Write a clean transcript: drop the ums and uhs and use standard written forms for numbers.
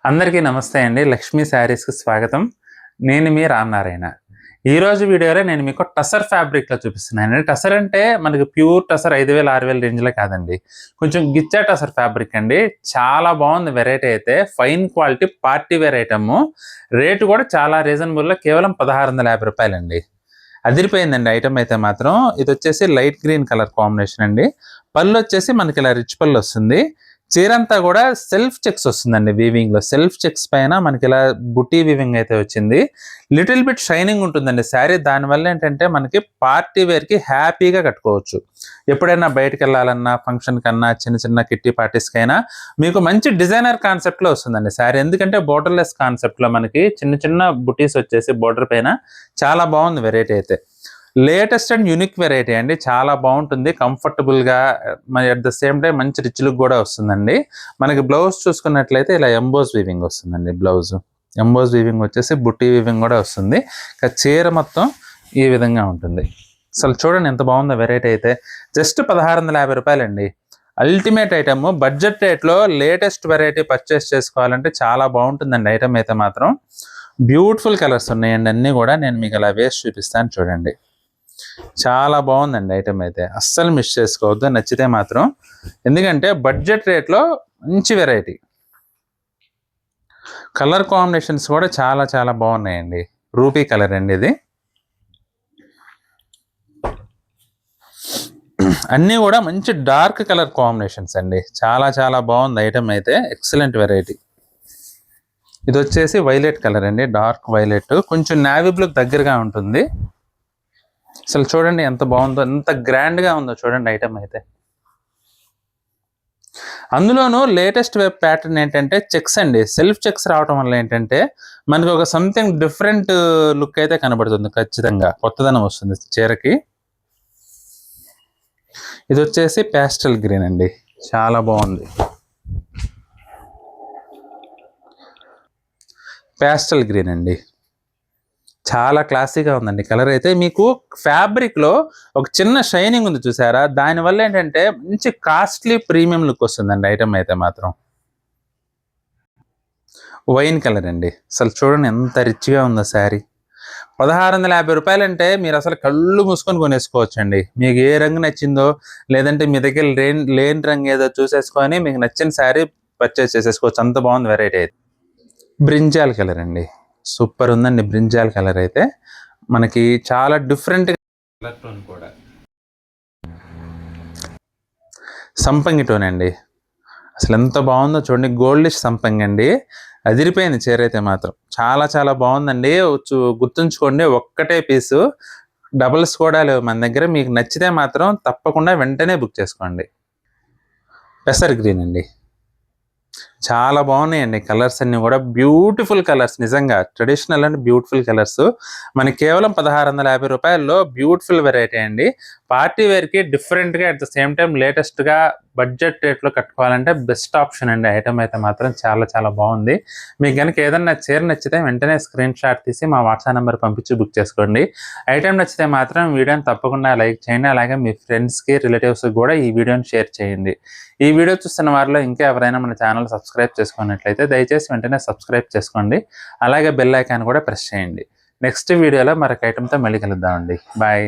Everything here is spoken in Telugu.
అందరికీ నమస్తే అండి. లక్ష్మీ శారీస్‌కి స్వాగతం. నేను మీ రామనారాయణ. ఈరోజు వీడియోలో నేను మీకు టసర్ ఫ్యాబ్రిక్‌లో చూపిస్తున్నానండి. టసర్ అంటే మనకి ప్యూర్ టసర్ 5000, 6000 రేంజ్‌లో కాదండి. కొంచెం గిచ్చా టసర్ ఫ్యాబ్రిక్ అండి. చాలా బాగుంది వెరైటీ అయితే. Fine quality party wear item. Rate కూడా చాలా రీజనబుల్‌లో కేవలం రూ. 1650 అండి. అదిరిపోయిందండి ఐటెమ్ అయితే మాత్రం. ఇదొచ్చేసి లైట్ గ్రీన్ కలర్ కాంబినేషన్ అండి. పళ్ళొచ్చేసి మనకి ఇలా రిచ్ పళ్ళు వస్తుంది. చీరంతా కూడా సెల్ఫ్ చెక్స్ వస్తుందండి వీవింగ్ లో. సెల్ఫ్ చెక్స్ పైన మనకి ఇలా బుటీ వీవింగ్ అయితే వచ్చింది. లిటిల్ బిట్ షైనింగ్ ఉంటుందండి శారీ. దానివల్ల ఏంటంటే మనకి పార్టీ వేర్ కి హ్యాపీగా కట్టుకోవచ్చు. ఎప్పుడైనా బయటకు వెళ్ళాలన్నా, ఫంక్షన్ కన్నా, చిన్న చిన్న కిట్టి పార్టీస్ కైనా మీకు మంచి డిజైనర్ కాన్సెప్ట్ లో వస్తుందండి శారీ. ఎందుకంటే బోర్డర్లెస్ కాన్సెప్ట్ లో మనకి చిన్న చిన్న బుటీస్ వచ్చేసి బోర్డర్ పైన చాలా బాగుంది వెరైటీ అయితే. లేటెస్ట్ అండ్ యూనిక్ వెరైటీ అండి. చాలా బాగుంటుంది, కంఫర్టబుల్గా, మరి అట్ ద సేమ్ టైం మంచి రిచ్ లుక్ కూడా వస్తుందండి. మనకి బ్లౌజ్ చూసుకున్నట్లయితే ఇలా ఎంబోస్ వీవింగ్ వస్తుందండి. బ్లౌజ్ ఎంబోస్ వీవింగ్ వచ్చేసి బుట్టి వీవింగ్ కూడా వస్తుంది. ఇక చీర మొత్తం ఈ విధంగా ఉంటుంది. అసలు చూడండి ఎంత బాగుందో వెరైటీ అయితే. జస్ట్ రూ. 1650 అండి. Ultimate item. బడ్జెట్ రేట్లో లేటెస్ట్ వెరైటీ పర్చేస్ చేసుకోవాలంటే చాలా బాగుంటుందండి ఐటమ్ అయితే మాత్రం. బ్యూటిఫుల్ కలర్స్ ఉన్నాయండి అన్నీ కూడా. నేను మీకు అలా వేసి చూపిస్తాను చూడండి. చాలా బాగుందండి ఐటమ్ అయితే. అస్సలు మిస్ చేసుకోవద్దు నచ్చితే మాత్రం. ఎందుకంటే బడ్జెట్ రేట్లో మంచి వెరైటీ. కలర్ కాంబినేషన్స్ కూడా చాలా చాలా బాగున్నాయండి. రూపీ కలర్ అండి ఇది. అన్నీ కూడా మంచి డార్క్ కలర్ కాంబినేషన్స్ అండి. చాలా చాలా బాగుంది ఐటమ్ అయితే. Excellent variety. ఇది వచ్చేసి వైలెట్ కలర్ అండి. డార్క్ వైలెట్, కొంచెం నావీ బ్లూ దగ్గరగా ఉంటుంది. అసలు చూడండి ఎంత బాగుందో, ఎంత గ్రాండ్గా ఉందో చూడండి ఐటమ్ అయితే. అందులోనూ లేటెస్ట్ వెబ్ ప్యాటర్న్ ఏంటంటే చెక్స్ అండి. సెల్ఫ్ చెక్స్ రావడం వల్ల ఏంటంటే మనకి ఒక సంథింగ్ డిఫరెంట్ లుక్ అయితే కనబడుతుంది. ఖచ్చితంగా కొత్తదనం వస్తుంది చీరకి. ఇది వచ్చేసి ప్యాస్టల్ గ్రీన్ అండి. చాలా బాగుంది. ప్యాస్టల్ గ్రీన్ అండి. చాలా క్లాసీగా ఉందండి కలర్ అయితే. మీకు ఫ్యాబ్రిక్లో ఒక చిన్న షైనింగ్ ఉంది చూసారా, దానివల్ల ఏంటంటే మంచి కాస్ట్లీ ప్రీమియం లుక్ వస్తుందండి ఐటమ్ అయితే మాత్రం. వైన్ కలర్ అండి. అసలు చూడండి ఎంత రిచ్గా ఉందో శారీ. రూ. 1650 అంటే మీరు అసలు కళ్ళు మూసుకొని కొనేసుకోవచ్చండి. మీకు ఏ రంగు నచ్చిందో, లేదంటే మీ దగ్గర లేని రంగు ఏదో చూసేసుకొని మీకు నచ్చిన శారీ పర్చేస్ చేసేసుకోవచ్చు. అంత బాగుంది వెరైటీ అయితే. బ్రింజాల్ కలర్ అండి. సూపర్ ఉందండి బ్రింజాల్ కలర్ అయితే. మనకి చాలా డిఫరెంట్ కలర్ టోన్ కూడా. సంపంగి టోన్ అండి. అసలు ఎంత బాగుందో చూడండి. గోల్డిష్ సంపంగి అండి. అదిరిపోయింది చీర అయితే మాత్రం. చాలా చాలా బాగుందండి. గుర్తుంచుకోండి, ఒక్కటే పీసు, డబల్స్ కూడా లేవు మన దగ్గర. మీకు నచ్చితే మాత్రం తప్పకుండా వెంటనే బుక్ చేసుకోండి. పెసర్ గ్రీన్ అండి. చాలా బాగున్నాయండి కలర్స్ అన్ని కూడా. బ్యూటిఫుల్ కలర్స్, నిజంగా ట్రెడిషనల్ అండ్ బ్యూటిఫుల్ కలర్స్. మనకి కేవలం రూ. 1650 బ్యూటిఫుల్ వెరైటీ అండి. పార్టీ వేర్కి డిఫరెంట్గా, అట్ ద సేమ్ టైం లేటెస్ట్గా బడ్జెట్ రేట్లో కట్టుకోవాలంటే బెస్ట్ ఆప్షన్ అండి. ఐటమ్ అయితే మాత్రం చాలా చాలా బాగుంది. మీకు కనుక ఏదన్నా చీర నచ్చితే వెంటనే స్క్రీన్ షాట్ తీసి మా వాట్సాప్ నెంబర్ పంపించి బుక్ చేసుకోండి. ఐటమ్ నచ్చితే మాత్రం వీడియోని తప్పకుండా లైక్ చేయండి. అలాగే మీ ఫ్రెండ్స్కి, రిలేటివ్స్కి కూడా ఈ వీడియోని షేర్ చేయండి. ఈ వీడియో చూస్తున్న వారిలో ఇంకా ఎవరైనా మన ఛానల్ సబ్స్క్రైబ్ చేసుకున్నట్లయితే దయచేసి వెంటనే సబ్స్క్రైబ్ చేసుకోండి. అలాగే బెల్ ఐకాన్ కూడా ప్రెస్ చేయండి. నెక్స్ట్ వీడియోలో మరొక ఐటమ్తో మళ్ళీ కలుద్దామండి. బాయ్.